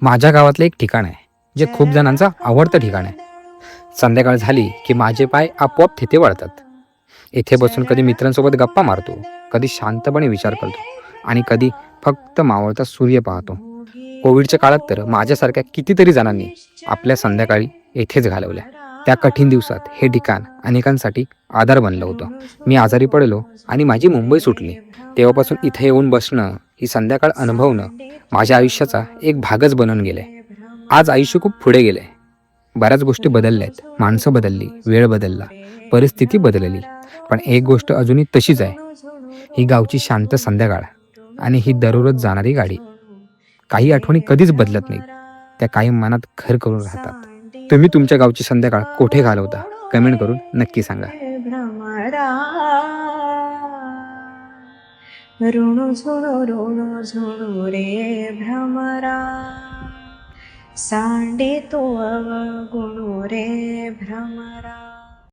माझ्या गावातलं एक ठिकाण आहे जे खूप जणांचं आवडतं ठिकाण आहे. संध्याकाळ झाली की माझे पाय आपोआप तिथे वळतात. येथे बसून कधी मित्रांसोबत गप्पा मारतो, कधी शांतपणे विचार करतो आणि कधी फक्त मावळता सूर्य पाहतो. कोविडच्या काळात तर माझ्यासारख्या कितीतरी जणांनी आपल्या संध्याकाळी येथेच घालवल्या. त्या कठीण दिवसात हे ठिकाण अनेकांसाठी आधार बनलं होतं. मी आजारी पडलो आणि माझी मुंबई सुटली. तेव्हापासून इथे येऊन बसणं, ही संध्याकाळ अनुभवणं माझ्या आयुष्याचा एक भागच बनून गेले. आज आयुष्य खूप पुढे गेले. बऱ्याच गोष्टी बदलल्या आहेत. माणसं बदलली, वेळ बदलला, परिस्थिती बदलली. पण एक गोष्ट अजूनही तशीच आहे. ही गावची शांत संध्याकाळ आणि ही दररोज जाणारी गाडी. काही आठवणी कधीच बदलत नाहीत. त्या कायम मनात घर करून राहतात. तुम्ही तुमच्या गावची संध्याकाळ कुठे घालवता? कमेंट करून नक्की सांगा. भ्रमरा ऋणू झुणू रे भ्रमरा, सांडे तो अवगुणू रे भ्रमरा.